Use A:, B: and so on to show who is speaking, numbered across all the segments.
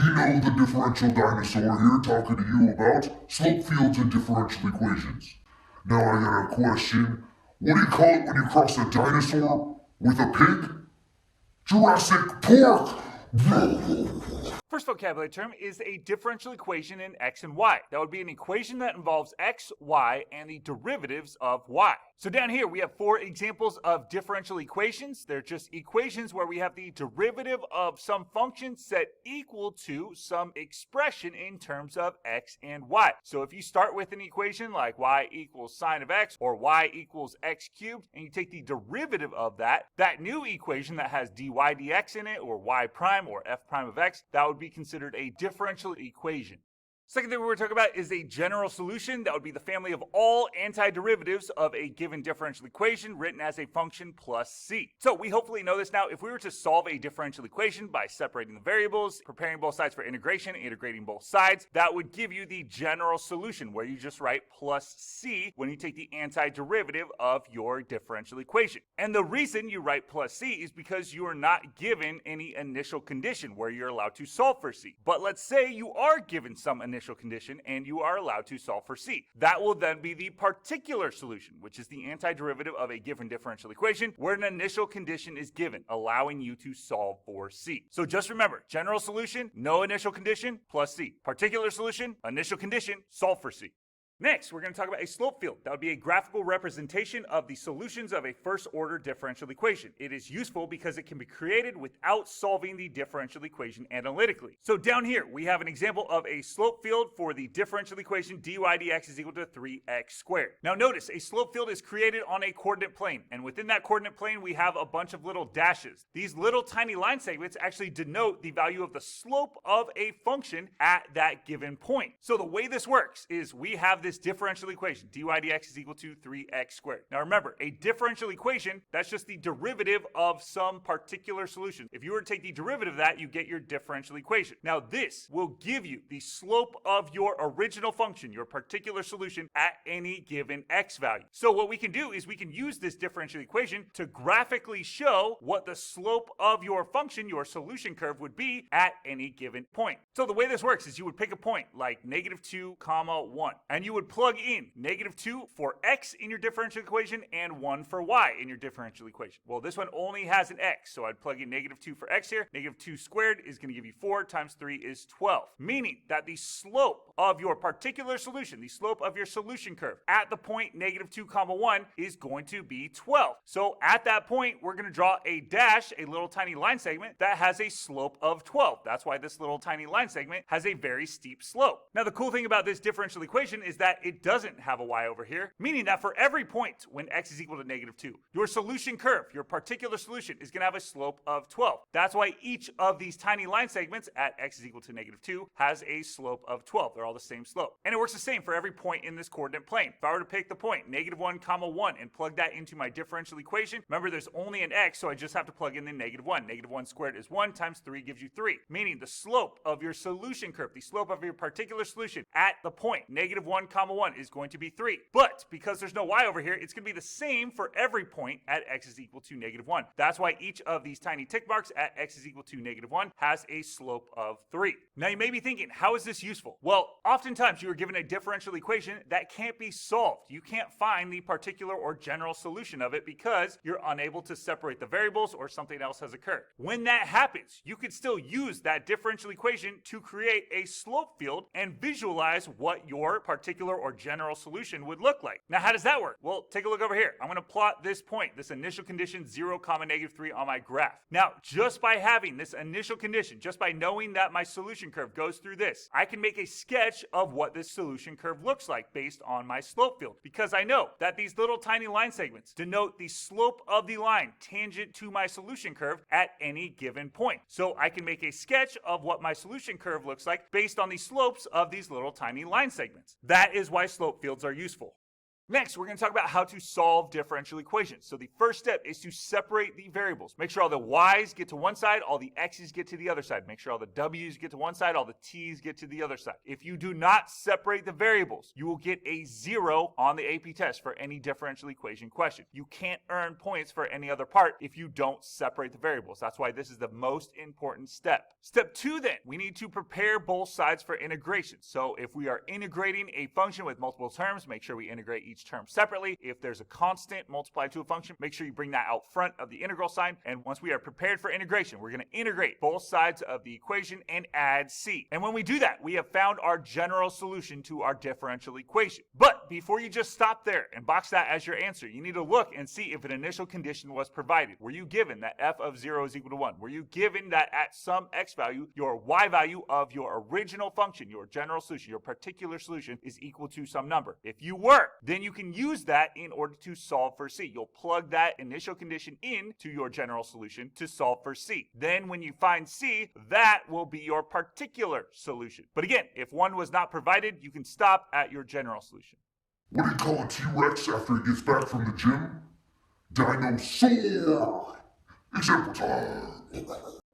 A: Dino the differential dinosaur here talking to you about slope fields and differential equations. Now I got a question. What do you call it when you cross a dinosaur with a pig? Jurassic Pork!
B: First vocabulary term is a differential equation in x and y. That would be an equation that involves x, y, and the derivatives of y. So down here we have 4 examples of differential equations. They're just equations where we have the derivative of some function set equal to some expression in terms of x and y. So if you start with an equation like y equals sine of x or y equals x cubed, and you take the derivative of that new equation that has dy dx in it, or y prime or f prime of x, that would be considered a differential equation. Second thing we're going to talk about is a general solution. That would be the family of all antiderivatives of a given differential equation written as a function plus c. So we hopefully know this now. If we were to solve a differential equation by separating the variables, preparing both sides for integration, integrating both sides, that would give you the general solution where you just write plus c when you take the antiderivative of your differential equation. And the reason you write plus c is because you are not given any initial condition where you're allowed to solve for c. But let's say you are given some initial condition and you are allowed to solve for c. That will then be the particular solution, which is the antiderivative of a given differential equation where an initial condition is given, allowing you to solve for c. So just remember, general solution, no initial condition, plus c. Particular solution, initial condition, solve for c. Next, we're going to talk about a slope field. That would be a graphical representation of the solutions of a first-order differential equation. It is useful because it can be created without solving the differential equation analytically. So down here, we have an example of a slope field for the differential equation dy dx is equal to 3x squared. Now notice, a slope field is created on a coordinate plane, and within that coordinate plane, we have a bunch of little dashes. These little tiny line segments actually denote the value of the slope of a function at that given point. So the way this works is we have this differential equation, dy dx is equal to 3x squared. Now remember, a differential equation, that's just the derivative of some particular solution. If you were to take the derivative of that, you get your differential equation. Now this will give you the slope of your original function, your particular solution, at any given x value. So what we can do is we can use this differential equation to graphically show what the slope of your function, your solution curve, would be at any given point. So the way this works is you would pick a point like -2, 1, and you would plug in -2 for x in your differential equation and 1 for y in your differential equation. Well, this one only has an x, so I'd plug in -2 for x here. -2 squared is going to give you 4 times 3 is 12, meaning that the slope of your particular solution, the slope of your solution curve at the point -2, 1 is going to be 12. So at that point, we're going to draw a dash, a little tiny line segment that has a slope of 12. That's why this little tiny line segment has a very steep slope. Now, the cool thing about this differential equation is that it doesn't have a y over here, meaning that for every point when x is equal to -2, your solution curve, your particular solution, is going to have a slope of 12. That's why each of these tiny line segments at x is equal to -2 has a slope of 12. They're all the same slope. And it works the same for every point in this coordinate plane. If I were to pick the point -1, 1, and plug that into my differential equation, remember there's only an x, so I just have to plug in the -1. -1 squared is 1 times 3 gives you 3, meaning the slope of your solution curve, the slope of your particular solution at the point -1, 1 is going to be 3. But because there's no y over here, it's going to be the same for every point at x is equal to -1. That's why each of these tiny tick marks at x is equal to -1 has a slope of 3. Now you may be thinking, how is this useful? Well, oftentimes you are given a differential equation that can't be solved. You can't find the particular or general solution of it because you're unable to separate the variables or something else has occurred. When that happens, you could still use that differential equation to create a slope field and visualize what your particular or general solution would look like. Now, how does that work? Well, take a look over here. I'm going to plot this point, this initial condition 0, -3 on my graph. Now, just by having this initial condition, just by knowing that my solution curve goes through this, I can make a sketch of what this solution curve looks like based on my slope field, because I know that these little tiny line segments denote the slope of the line tangent to my solution curve at any given point. So I can make a sketch of what my solution curve looks like based on the slopes of these little tiny line segments. That is why slope fields are useful. Next, we're going to talk about how to solve differential equations. So the first step is to separate the variables. Make sure all the y's get to one side, all the x's get to the other side. Make sure all the w's get to one side, all the t's get to the other side. If you do not separate the variables, you will get a 0 on the AP test for any differential equation question. You can't earn points for any other part if you don't separate the variables. That's why this is the most important step. Step 2 then, we need to prepare both sides for integration. So if we are integrating a function with multiple terms, make sure we integrate each term separately. If there's a constant multiplied to a function, make sure you bring that out front of the integral sign. And once we are prepared for integration, we're going to integrate both sides of the equation and add c. And when we do that, we have found our general solution to our differential equation. But before you just stop there and box that as your answer, you need to look and see if an initial condition was provided. Were you given that f of 0 is equal to 1? Were you given that at some x value, your y value of your original function, your general solution, your particular solution is equal to some number? If you were, then you can use that in order to solve for c. You'll plug that initial condition into your general solution to solve for c. Then when you find c, that will be your particular solution. But again, if one was not provided, you can stop at your general solution.
A: What do you call a T-Rex after he gets back from the gym? Dinosaur! Example time!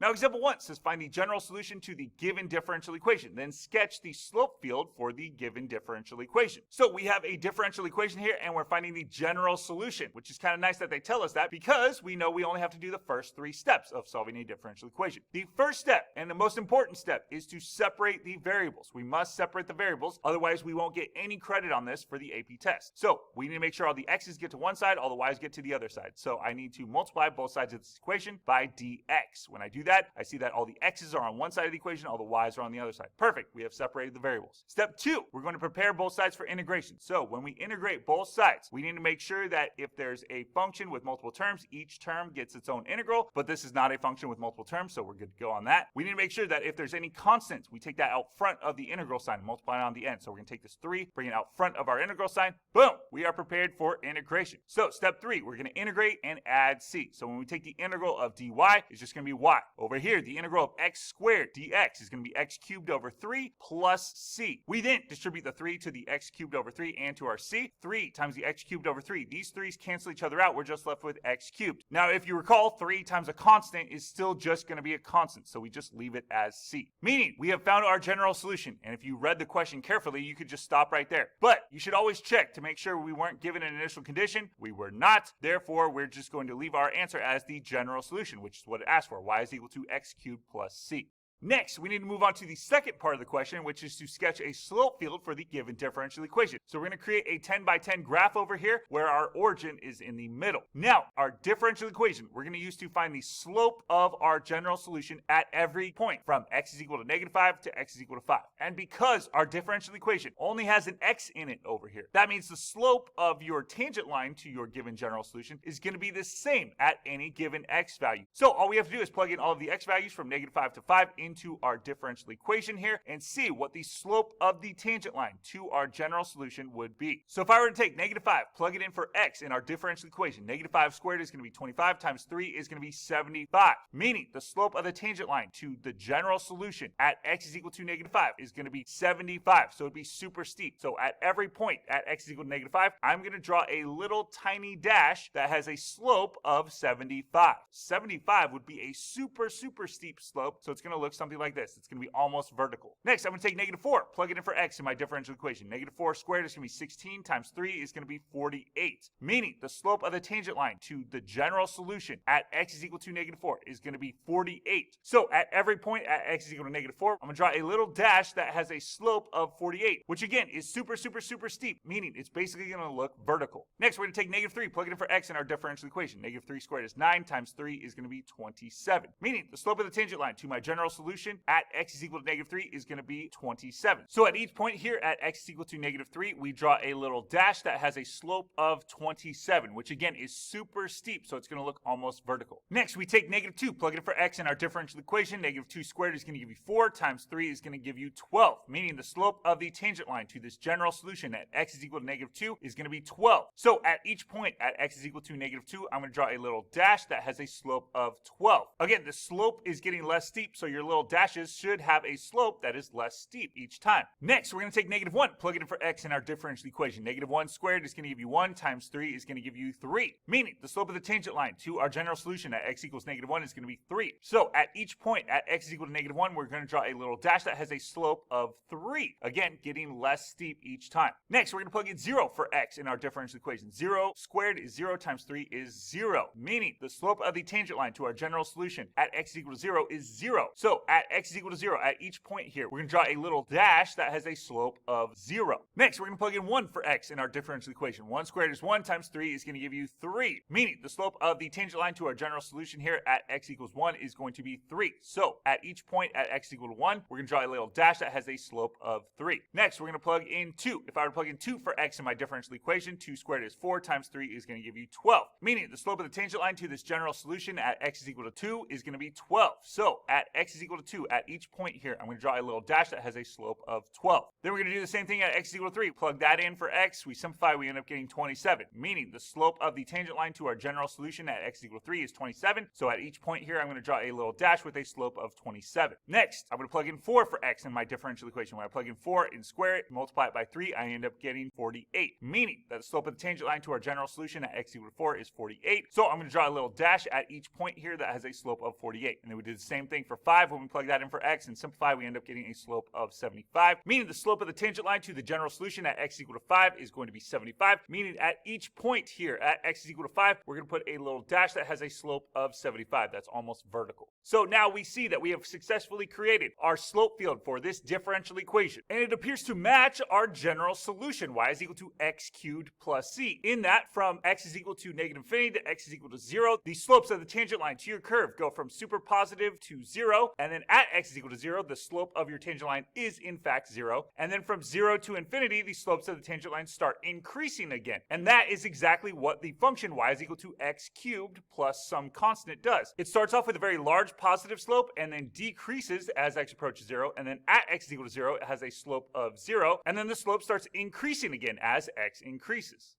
B: Now, example 1 says find the general solution to the given differential equation. Then sketch the slope field for the given differential equation. So we have a differential equation here, and we're finding the general solution, which is kind of nice that they tell us that because we know we only have to do the first 3 steps of solving a differential equation. The first step, and the most important step, is to separate the variables. We must separate the variables, otherwise we won't get any credit on this for the AP test. So we need to make sure all the x's get to one side, all the y's get to the other side. So I need to multiply both sides of this equation by dx. When I do that, I see that all the x's are on one side of the equation, all the y's are on the other side. Perfect, we have separated the variables. Step 2, we're going to prepare both sides for integration. So when we integrate both sides, we need to make sure that if there's a function with multiple terms, each term gets its own integral, but this is not a function with multiple terms, so we're good to go on that. We need to make sure that if there's any constants, we take that out front of the integral sign, multiply it on the end. So we're going to take this 3, bring it out front of our integral sign, boom, we are prepared for integration. So step 3, we're going to integrate and add c. So when we take the integral of dy, it's just going to be y. Over here, the integral of x squared dx is going to be x cubed over 3 plus c. We then distribute the 3 to the x cubed over 3 and to our c. 3 times the x cubed over 3. These 3's cancel each other out. We're just left with x cubed. Now, if you recall, 3 times a constant is still just going to be a constant, so we just leave it as c. Meaning, we have found our general solution, and if you read the question carefully, you could just stop right there. But you should always check to make sure we weren't given an initial condition. We were not. Therefore, we're just going to leave our answer as the general solution, which is what it asked for. Y is equal to x cubed plus c. Next, we need to move on to the second part of the question, which is to sketch a slope field for the given differential equation. So we're going to create a 10 by 10 graph over here where our origin is in the middle. Now, our differential equation, we're going to use to find the slope of our general solution at every point from x is equal to -5 to x is equal to 5. And because our differential equation only has an x in it over here, that means the slope of your tangent line to your given general solution is going to be the same at any given x value. So all we have to do is plug in all of the x values from -5 to 5 into our differential equation here and see what the slope of the tangent line to our general solution would be. So if I were to take -5, plug it in for x in our differential equation, -5 squared is going to be 25 times 3 is going to be 75, meaning the slope of the tangent line to the general solution at x is equal to -5 is going to be 75, so it'd be super steep. So at every point at x is equal to -5, I'm going to draw a little tiny dash that has a slope of 75. 75 would be a super steep slope, so it's going to look something like this. It's going to be almost vertical. Next, I'm going to take -4, plug it in for x in my differential equation. -4 squared is going to be 16 times 3 is going to be 48, meaning the slope of the tangent line to the general solution at x is equal to -4 is going to be 48. So at every point at x is equal to -4, I'm going to draw a little dash that has a slope of 48, which again is super steep, meaning it's basically going to look vertical. Next, we're going to take -3, plug it in for x in our differential equation. -3 squared is 9 times 3 is going to be 27, meaning the slope of the tangent line to my general solution at x is equal to -3 is going to be 27. So at each point here at x is equal to -3, we draw a little dash that has a slope of 27, which again is super steep, so it's going to look almost vertical. Next, we take -2, plug it in for x in our differential equation. -2 squared is going to give you 4 times 3 is going to give you 12, meaning the slope of the tangent line to this general solution at x is equal to -2 is going to be 12. So at each point at x is equal to -2, I'm going to draw a little dash that has a slope of 12. Again, the slope is getting less steep, so your little little dashes should have a slope that is less steep each time. Next, we're going to take -1, plug it in for x in our differential equation. -1 squared is going to give you 1 times 3 is going to give you 3, meaning the slope of the tangent line to our general solution at x equals -1 is going to be 3. So at each point at x is equal to -1, we're going to draw a little dash that has a slope of 3. Again, getting less steep each time. Next, we're going to plug in 0 for x in our differential equation. 0 squared is 0 times 3 is 0, meaning the slope of the tangent line to our general solution at x is equal to 0 is 0. So at x is equal to 0, at each point here, we're going to draw a little dash that has a slope of 0. Next, we're going to plug in 1 for x in our differential equation. 1 squared is 1 times 3 is going to give you 3, meaning the slope of the tangent line to our general solution here at x equals 1 is going to be 3. So at each point at x equal to 1, we're going to draw a little dash that has a slope of 3. Next, we're going to plug in 2. If I were to plug in 2 for x in my differential equation, 2 squared is 4 times 3 is going to give you 12, meaning the slope of the tangent line to this general solution at x is equal to 2 is going to be 12. So at x is equal to 2, at each point here, I'm going to draw a little dash that has a slope of 12. Then we're going to do the same thing at x is equal to 3. Plug that in for x. We simplify, we end up getting 27, meaning the slope of the tangent line to our general solution at x is equal to 3 is 27. So at each point here, I'm going to draw a little dash with a slope of 27. Next, I'm going to plug in 4 for x in my differential equation. When I plug in 4 and square it, multiply it by 3, I end up getting 48, meaning that the slope of the tangent line to our general solution at x equal to 4 is 48. So I'm going to draw a little dash at each point here that has a slope of 48. And then we do the same thing for 5. When we plug that in for x and simplify, we end up getting a slope of 75, meaning the slope of the tangent line to the general solution at x equal to 5 is going to be 75, meaning at each point here at x is equal to 5, we're going to put a little dash that has a slope of 75. That's almost vertical. So now we see that we have successfully created our slope field for this differential equation, and it appears to match our general solution, y is equal to x cubed plus c. In that, from x is equal to -infinity to x is equal to 0, the slopes of the tangent line to your curve go from super positive to 0, and then at x is equal to 0, the slope of your tangent line is in fact 0, and then from 0 to infinity, the slopes of the tangent line start increasing again. And that is exactly what the function y is equal to x cubed plus some constant does. It starts off with a very large positive slope and then decreases as x approaches 0, and then at x is equal to 0, it has a slope of 0, and then the slope starts increasing again as x increases.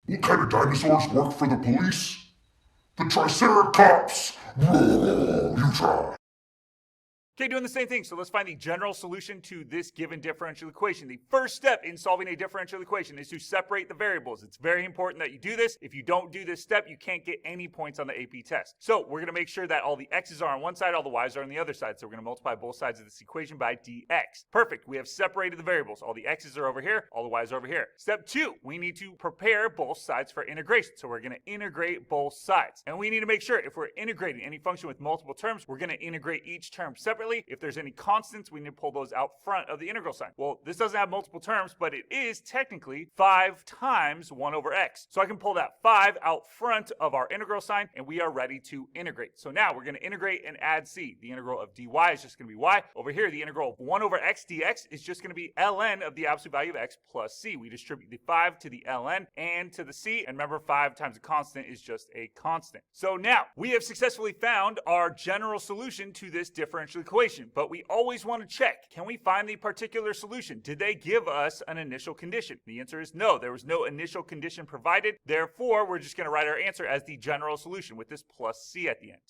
A: What kind of dinosaurs work for the police? The Triceratops! Roar, you try.
B: Okay, doing the same thing. So let's find the general solution to this given differential equation. The first step in solving a differential equation is to separate the variables. It's very important that you do this. If you don't do this step, you can't get any points on the AP test. So we're going to make sure that all the x's are on one side, all the y's are on the other side. So we're going to multiply both sides of this equation by dx. Perfect. We have separated the variables. All the x's are over here, all the y's are over here. Step 2, we need to prepare both sides for integration. So we're going to integrate both sides. And we need to make sure if we're integrating any function with multiple terms, we're going to integrate each term separately. If there's any constants, we need to pull those out front of the integral sign. Well, this doesn't have multiple terms, but it is technically 5 times 1 over x. So I can pull that 5 out front of our integral sign, and we are ready to integrate. So now we're going to integrate and add c. The integral of dy is just going to be y. Over here, the integral of 1 over x dx is just going to be ln of the absolute value of x plus c. We distribute the 5 to the ln and to the c, and remember 5 times a constant is just a constant. So now we have successfully found our general solution to this differential equation. But we always want to check, can we find the particular solution? Did they give us an initial condition? The answer is no. There was no initial condition provided. Therefore, we're just going to write our answer as the general solution with this plus c at the end.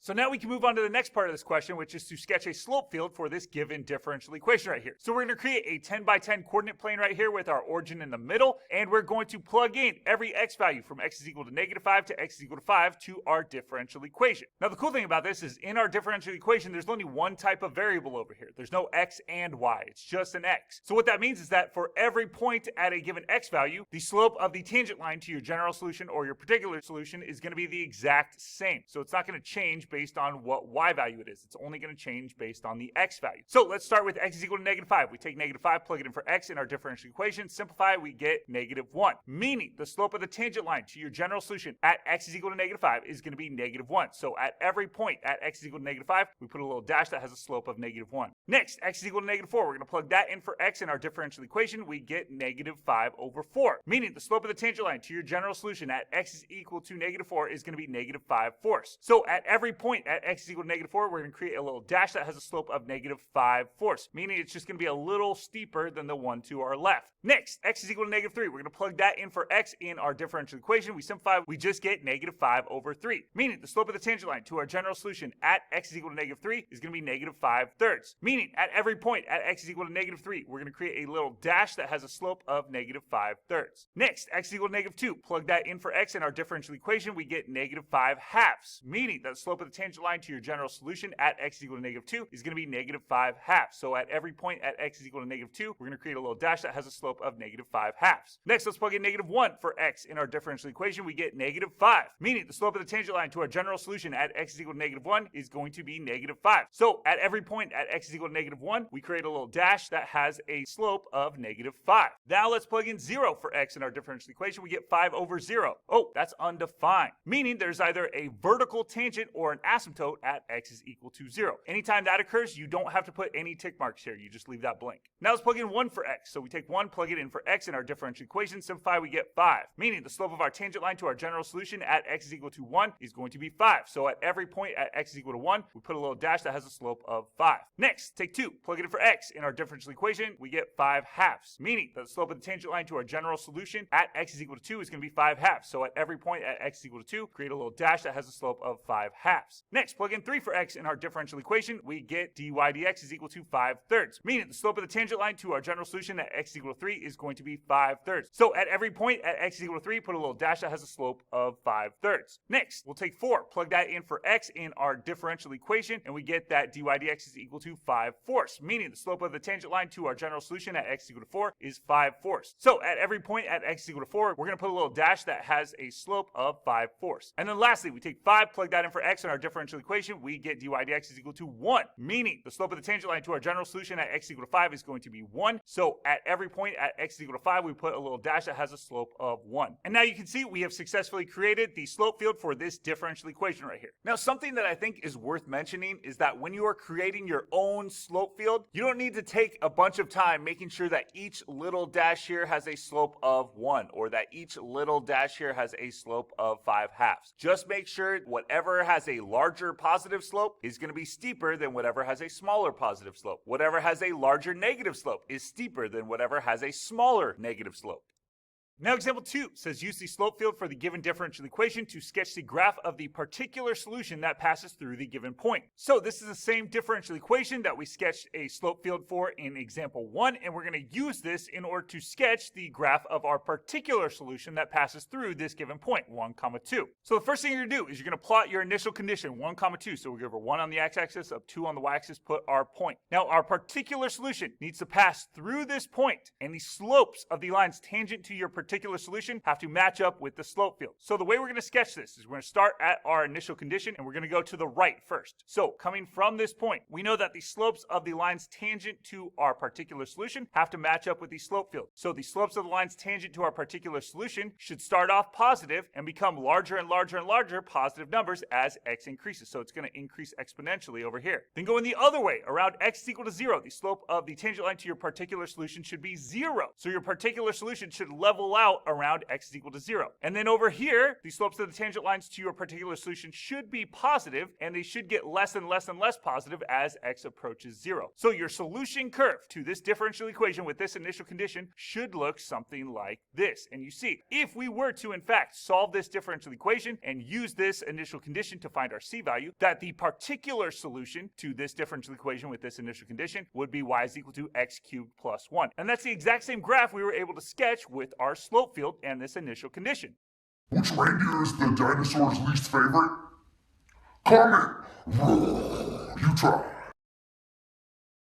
B: So now we can move on to the next part of this question, which is to sketch a slope field for this given differential equation right here. So we're going to create a 10 by 10 coordinate plane right here with our origin in the middle, and we're going to plug in every x value from x is equal to -5 to x is equal to 5 to our differential equation. Now the cool thing about this is in our differential equation, there's only one type of variable over here. There's no x and y. It's just an x. So what that means is that for every point at a given x value, the slope of the tangent line to your general solution or your particular solution is going to be the exact same. So it's not going to change based on what y value it is. It's only going to change based on the x value. So let's start with x is equal to -5. We take -5, plug it in for x in our differential equation, simplify, we get -1. Meaning the slope of the tangent line to your general solution at x is equal to -5 is going to be -1. So at every point at x is equal to -5, we put a little dash that has a slope of -1. Next, x is equal to -4. We're going to plug that in for x in our differential equation. We get -5/4. Meaning the slope of the tangent line to your general solution at x is equal to -4 is going to be -5/4. So at every point at x is equal to -4, we're going to create a little dash that has a slope of -5/4, meaning it's just going to be a little steeper than the one to our left. Next, x is equal to -3. We're going to plug that in for x in our differential equation. We simplify, we just get -5/3, meaning the slope of the tangent line to our general solution at x is equal to -3 is going to be -5/3, meaning at every point at x is equal to -3, we're going to create a little dash that has a slope of -5/3. Next, x is equal to -2. Plug that in for x in our differential equation. We get -5/2, meaning that the slope of the tangent line to your general solution at x is equal to -2 is going to be -5/2. So at every point at x is equal to -2, we're going to create a little dash that has a slope of -5/2. Next, let's plug in -1 for x in our differential equation. We get -5, meaning the slope of the tangent line to our general solution at x is equal to -1 is going to be -5. So at every point at x is equal to -1, we create a little dash that has a slope of -5. Now let's plug in 0 for x in our differential equation. We get 5/0. Oh, that's undefined, meaning there's either a vertical tangent or an asymptote at x is equal to 0. Anytime that occurs, you don't have to put any tick marks here. You just leave that blank. Now let's plug in 1 for x. So we take 1, plug it in for x in our differential equation. Simplify, we get 5, meaning the slope of our tangent line to our general solution at x is equal to 1 is going to be 5. So at every point at x is equal to 1, we put a little dash that has a slope of 5. Next, take 2, plug it in for x in our differential equation. We get 5/2, meaning that the slope of the tangent line to our general solution at x is equal to 2 is going to be 5/2. So at every point at x is equal to 2, create a little dash that has a slope of 5/2. Next, plug in 3 for x in our differential equation. We get dy dx is equal to 5/3, meaning the slope of the tangent line to our general solution at x is equal to 3 is going to be 5/3. So at every point at x is equal to 3, put a little dash that has a slope of 5/3. Next, we'll take 4, plug that in for x in our differential equation, and we get that dy dx is equal to 5/4, meaning the slope of the tangent line to our general solution at x is equal to 4 is 5/4. So at every point at x is equal to 4, we're going to put a little dash that has a slope of 5/4. And then lastly, we take 5, plug that in for x in our differential equation. We get dy dx is equal to 1, meaning the slope of the tangent line to our general solution at x is equal to 5 is going to be 1. So at every point at x is equal to 5, we put a little dash that has a slope of 1. And now you can see we have successfully created the slope field for this differential equation right here. Now, something that I think is worth mentioning is that when you are creating your own slope field, you don't need to take a bunch of time making sure that each little dash here has a slope of 1, or that each little dash here has a slope of 5/2. Just make sure whatever has a larger positive slope is going to be steeper than whatever has a smaller positive slope. Whatever has a larger negative slope is steeper than whatever has a smaller negative slope. Now example 2 says use the slope field for the given differential equation to sketch the graph of the particular solution that passes through the given point. So this is the same differential equation that we sketched a slope field for in example 1, and we're going to use this in order to sketch the graph of our particular solution that passes through this given point, 1, 2. So the first thing you're going to do is you're going to plot your initial condition, 1, 2. So we'll give her 1 on the x-axis, of 2 on the y-axis, put our point. Now our particular solution needs to pass through this point, and the slopes of the lines tangent to your particular solution have to match up with the slope field. So the way we're going to sketch this is we're going to start at our initial condition, and we're going to go to the right first. So coming from this point, we know that the slopes of the lines tangent to our particular solution have to match up with the slope field. So the slopes of the lines tangent to our particular solution should start off positive and become larger and larger and larger positive numbers as x increases. So it's going to increase exponentially over here. Then going the other way, around x is equal to 0, the slope of the tangent line to your particular solution should be 0. So your particular solution should level out around x is equal to 0. And then over here, the slopes of the tangent lines to your particular solution should be positive, and they should get less and less and less positive as x approaches 0. So your solution curve to this differential equation with this initial condition should look something like this. And you see, if we were to in fact solve this differential equation and use this initial condition to find our c value, that the particular solution to this differential equation with this initial condition would be y is equal to x cubed plus 1. And that's the exact same graph we were able to sketch with our slope field and this initial condition.
A: Which reindeer is the dinosaur's least favorite? Comment! You try.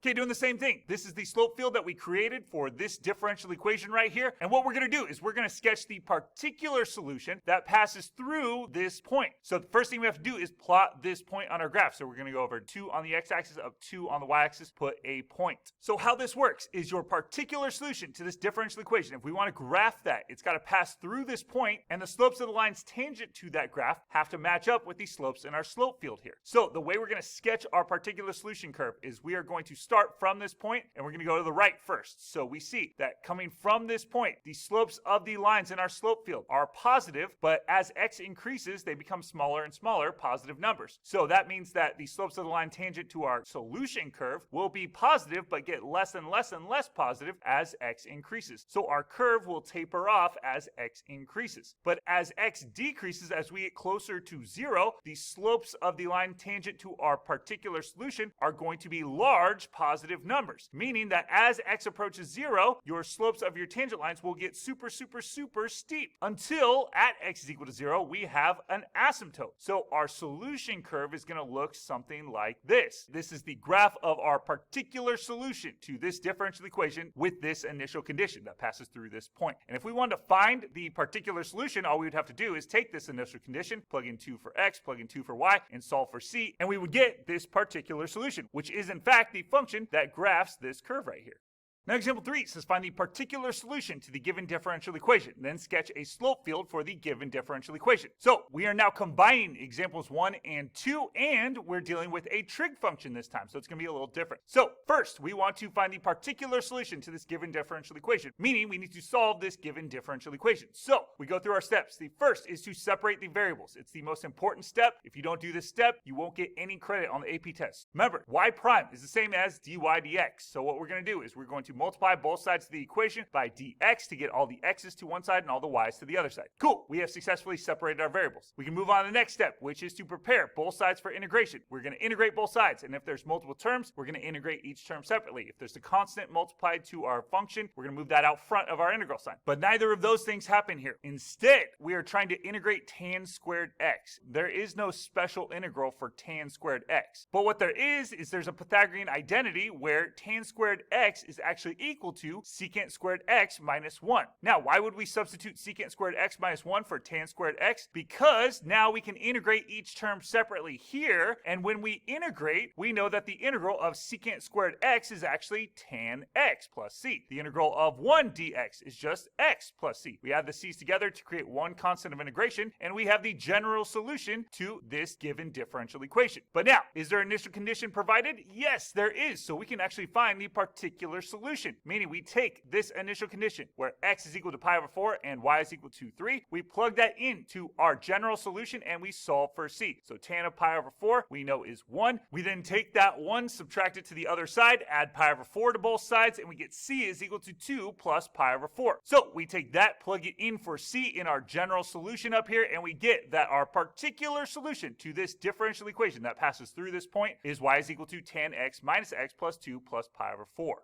B: Okay, doing the same thing. This is the slope field that we created for this differential equation right here. And what we're going to do is we're going to sketch the particular solution that passes through this point. So the first thing we have to do is plot this point on our graph. So we're going to go over 2 on the x-axis, of 2 on the y-axis, put a point. So how this works is your particular solution to this differential equation, if we want to graph that, it's got to pass through this point, and the slopes of the lines tangent to that graph have to match up with the slopes in our slope field here. So the way we're going to sketch our particular solution curve is we are going to start start from this point and we're going to go to the right first. So we see that coming from this point, the slopes of the lines in our slope field are positive, but as x increases, they become smaller and smaller positive numbers. So that means that the slopes of the line tangent to our solution curve will be positive, but get less and less and less positive as x increases. So our curve will taper off as x increases. But as x decreases, as we get closer to 0, the slopes of the line tangent to our particular solution are going to be large positive numbers, meaning that as x approaches 0, your slopes of your tangent lines will get super steep until at x is equal to 0, we have an asymptote. So our solution curve is going to look something like this. This is the graph of our particular solution to this differential equation with this initial condition that passes through this point. And if we wanted to find the particular solution, all we would have to do is take this initial condition, plug in 2 for x, plug in 2 for y, and solve for c, and we would get this particular solution, which is in fact the function that graphs this curve right here. Now, example 3 says find the particular solution to the given differential equation, then sketch a slope field for the given differential equation. So we are now combining examples 1 and 2, and we're dealing with a trig function this time, so it's going to be a little different. So first, we want to find the particular solution to this given differential equation, meaning we need to solve this given differential equation. So we go through our steps. The first is to separate the variables. It's the most important step. If you don't do this step, you won't get any credit on the AP test. Remember, y prime is the same as dy dx. So what we're going to do is we're going to multiply both sides of the equation by dx to get all the x's to one side and all the y's to the other side. Cool, we have successfully separated our variables. We can move on to the next step, which is to prepare both sides for integration. We're going to integrate both sides, and if there's multiple terms, we're going to integrate each term separately. If there's a constant multiplied to our function, we're going to move that out front of our integral sign. But neither of those things happen here. Instead, we are trying to integrate tan squared x. There is no special integral for tan squared x. But what there is there's a Pythagorean identity where tan squared x is actually equal to secant squared x minus 1. Now, why would we substitute secant squared x minus 1 for tan squared x? Because now we can integrate each term separately here, and when we integrate, we know that the integral of secant squared x is actually tan x plus c. The integral of 1 dx is just x plus c. We add the c's together to create one constant of integration, and we have the general solution to this given differential equation. But now, is there an initial condition provided? Yes, there is. So we can actually find the particular solution, meaning we take this initial condition where x is equal to pi over 4 and y is equal to 3. We plug that into our general solution and we solve for c. So tan of pi over 4 we know is 1. We then take that 1, subtract it to the other side, add pi over 4 to both sides, and we get c is equal to 2 plus pi over 4. So we take that, plug it in for c in our general solution up here, and we get that our particular solution to this differential equation that passes through this point is y is equal to tan x minus x plus 2 plus pi over 4.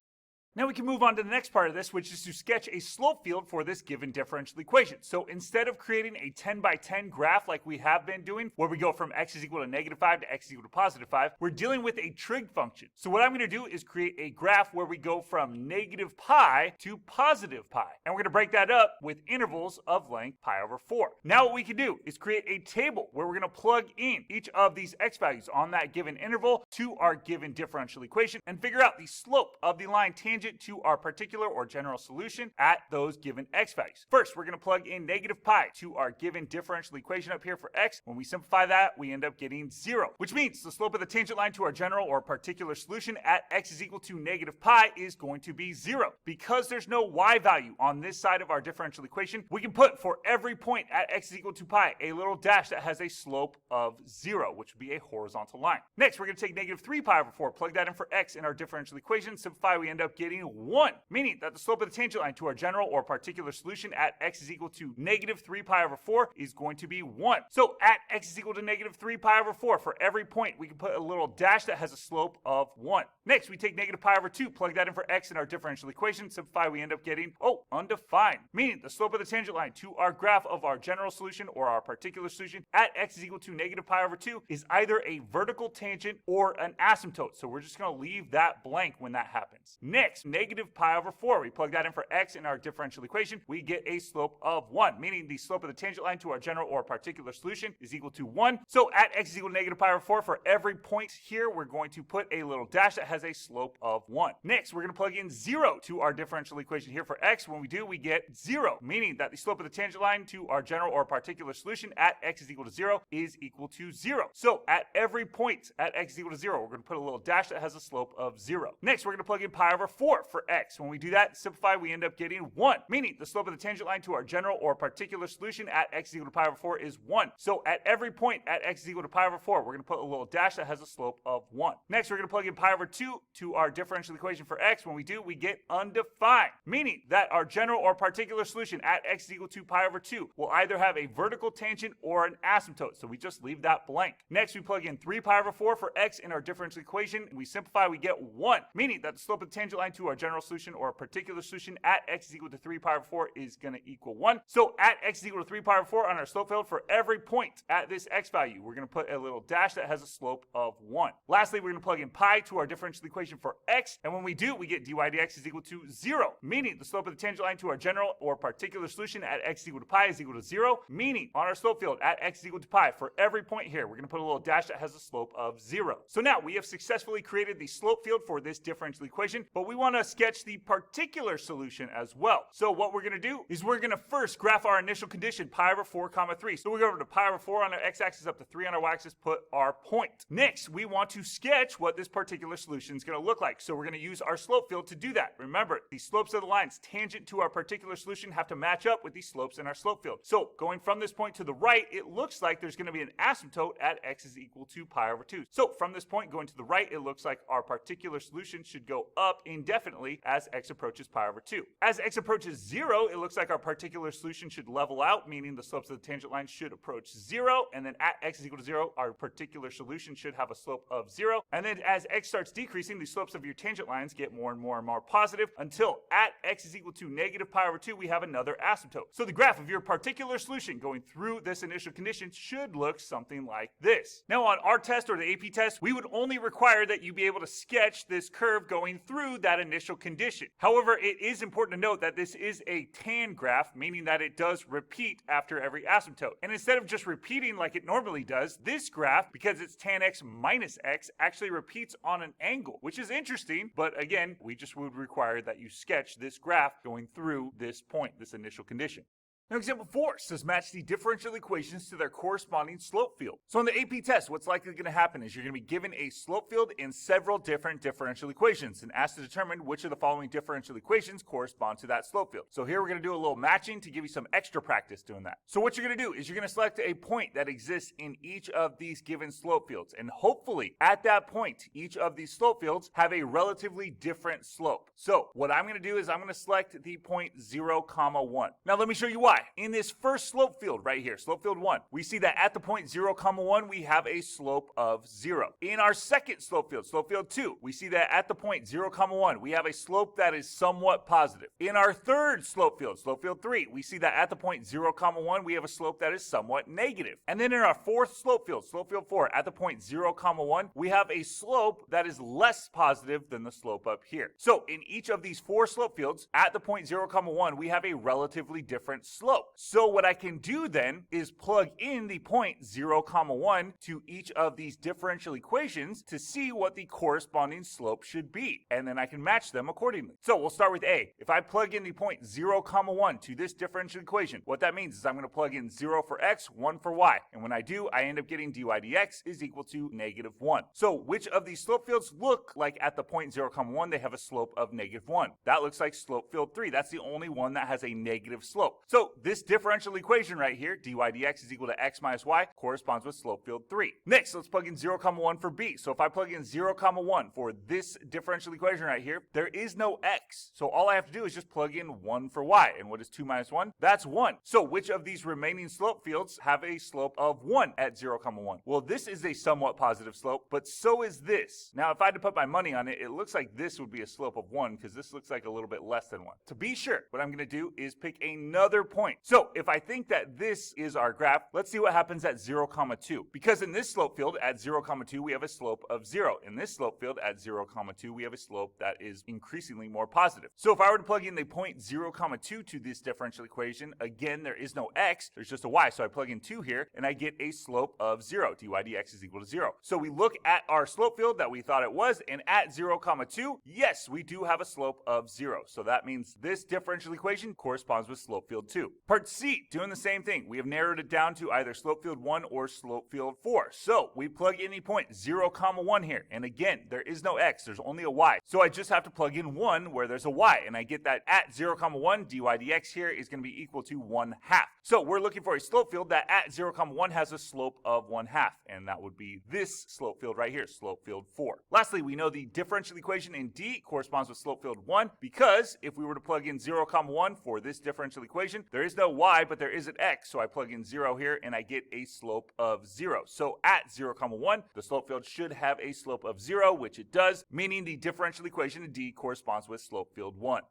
B: Now we can move on to the next part of this, which is to sketch a slope field for this given differential equation. So instead of creating a 10 by 10 graph like we have been doing, where we go from x is equal to -5 to x is equal to +5, we're dealing with a trig function. So what I'm going to do is create a graph where we go from -pi to +pi. And we're going to break that up with intervals of length pi over 4. Now what we can do is create a table where we're going to plug in each of these x values on that given interval to our given differential equation and figure out the slope of the line tangent to our particular or general solution at those given x values. First, we're going to plug in -pi to our given differential equation up here for x. When we simplify that, we end up getting 0, which means the slope of the tangent line to our general or particular solution at x is equal to -pi is going to be 0. Because there's no y value on this side of our differential equation, we can put for every point at x is equal to pi a little dash that has a slope of 0, which would be a horizontal line. Next, we're going to take -3 pi over 4, plug that in for x in our differential equation, simplify, we end up getting 1, meaning that the slope of the tangent line to our general or particular solution at x is equal to -3 pi over 4 is going to be 1. So at x is equal to -3 pi over 4, for every point we can put a little dash that has a slope of 1. Next, we take -pi over 2, plug that in for x in our differential equation, simplify, we end up getting, undefined, meaning the slope of the tangent line to our graph of our general solution or our particular solution at x is equal to -pi over 2 is either a vertical tangent or an asymptote. So we're just going to leave that blank when that happens. Next, Next, negative pi over 4. We plug that in for x in our differential equation. We get a slope of 1, meaning the slope of the tangent line to our general or particular solution is equal to 1. So at x is equal to negative pi over 4, for every point here, we're going to put a little dash that has a slope of 1. Next, we're going to plug in 0 to our differential equation here for x. When we do, we get 0, meaning that the slope of the tangent line to our general or particular solution at x is equal to 0 is equal to 0. So at every point at x is equal to 0, we're going to put a little dash that has a slope of 0. Next, we're going to plug in pi over 4 for x. When we do that, simplify, we end up getting 1, meaning the slope of the tangent line to our general or particular solution at x is equal to pi over 4 is 1. So at every point at x is equal to pi over 4, we're going to put a little dash that has a slope of 1. Next, we're going to plug in pi over 2 to our differential equation for x. When we do, we get undefined, meaning that our general or particular solution at x is equal to pi over 2 will either have a vertical tangent or an asymptote, so we just leave that blank. Next, we plug in 3 pi over 4 for x in our differential equation. We simplify, we get 1, meaning that the slope of the tangent line to our general solution or a particular solution at x is equal to 3 pi over 4 is going to equal 1. So at x is equal to 3 pi over 4 on our slope field, for every point at this x value, we're going to put a little dash that has a slope of 1. Lastly, we're going to plug in pi to our differential equation for x, and when we do, we get dy dx is equal to 0, meaning the slope of the tangent line to our general or particular solution at x is equal to pi is equal to 0, meaning on our slope field at x is equal to pi, for every point here, we're going to put a little dash that has a slope of 0. So now we have successfully created the slope field for this differential equation, but we want to sketch the particular solution as well. So what we're going to do is we're going to first graph our initial condition, pi over 4 comma 3. So we go over to pi over 4 on our x-axis up to 3 on our y-axis, put our point. Next, we want to sketch what this particular solution is going to look like. So we're going to use our slope field to do that. Remember, the slopes of the lines tangent to our particular solution have to match up with the slopes in our slope field. So going from this point to the right, it looks like there's going to be an asymptote at x is equal to pi over 2. So from this point going to the right, it looks like our particular solution should go up indefinitely as x approaches pi over 2. As x approaches 0, it looks like our particular solution should level out, meaning the slopes of the tangent line should approach 0, and then at x is equal to 0, our particular solution should have a slope of 0. And then as x starts decreasing, the slopes of your tangent lines get more and more positive until at x is equal to negative pi over 2, we have another asymptote. So the graph of your particular solution going through this initial condition should look something like this. Now on our test or the AP test, we would only require that you be able to sketch this curve going through that initial condition. However, it is important to note that this is a tan graph, meaning that it does repeat after every asymptote. And instead of just repeating like it normally does, this graph, because it's tan x minus x, actually repeats on an angle, which is interesting, but again, we just would require that you sketch this graph going through this point, this initial condition. Now, example 4 says match the differential equations to their corresponding slope field. So in the AP test, what's likely going to happen is you're going to be given a slope field in several different differential equations and asked to determine which of the following differential equations correspond to that slope field. So here we're going to do a little matching to give you some extra practice doing that. So what you're going to do is you're going to select a point that exists in each of these given slope fields, and hopefully at that point, each of these slope fields have a relatively different slope. So what I'm going to do is I'm going to select the point 0, 1. Now let me show you why. In this first slope field right here, slope field 1, we see that at the point 0, 1, we have a slope of 0. In our second slope field 2, we see that at the point 0, 1, we have a slope that is somewhat positive. In our third slope field 3, we see that at the point 0, 1, we have a slope that is somewhat negative. And then in our fourth slope field 4, at the point 0, 1, we have a slope that is less positive than the slope up here. So in each of these 4 slope fields, at the point 0, 1, we have a relatively different slope. So what I can do then is plug in the point 0, 1 to each of these differential equations to see what the corresponding slope should be, and then I can match them accordingly. So we'll start with A. If I plug in the point 0, 1 to this differential equation, what that means is I'm going to plug in 0 for x, 1 for y, and when I do, I end up getting dy dx is equal to -1. So which of these slope fields look like at the point 0, 1, they have a slope of -1? That looks like slope field 3. That's the only one that has a negative slope. So this differential equation right here, dy dx is equal to x minus y, corresponds with slope field 3. Next, let's plug in 0, 1 for b. So if I plug in 0, 1 for this differential equation right here, there is no x. So all I have to do is just plug in 1 for y. And what is 2 minus 1? That's 1. So which of these remaining slope fields have a slope of 1 at 0, 1? Well, this is a somewhat positive slope, but so is this. Now, if I had to put my money on it, it looks like this would be a slope of 1 because this looks like a little bit less than 1. To be sure, what I'm going to do is pick another point point. So if I think that this is our graph, let's see what happens at 0, 2. Because in this slope field at 0, 2, we have a slope of 0. In this slope field at 0, 2, we have a slope that is increasingly more positive. So if I were to plug in the point 0, 2 to this differential equation, again, there is no x, there's just a y. So I plug in 2 here, and I get a slope of 0. dy dx is equal to 0. So we look at our slope field that we thought it was, and at 0, 2, yes, we do have a slope of 0. So that means this differential equation corresponds with slope field 2. Part C, doing the same thing. We have narrowed it down to either slope field 1 or slope field 4. So we plug in the point 0, 1 here. And again, there is no x, there's only a y. So I just have to plug in 1 where there's a y. And I get that at 0, 1, dy dx here is going to be equal to 1/2. So we're looking for a slope field that at 0, 1 has a slope of 1/2. And that would be this slope field right here, slope field 4. Lastly, we know the differential equation in D corresponds with slope field 1 because if we were to plug in 0, 1 for this differential equation, there is no y, but there is an x. So I plug in 0 here and I get a slope of 0. So at 0, 1, the slope field should have a slope of 0, which it does, meaning the differential equation in D corresponds with slope field 1.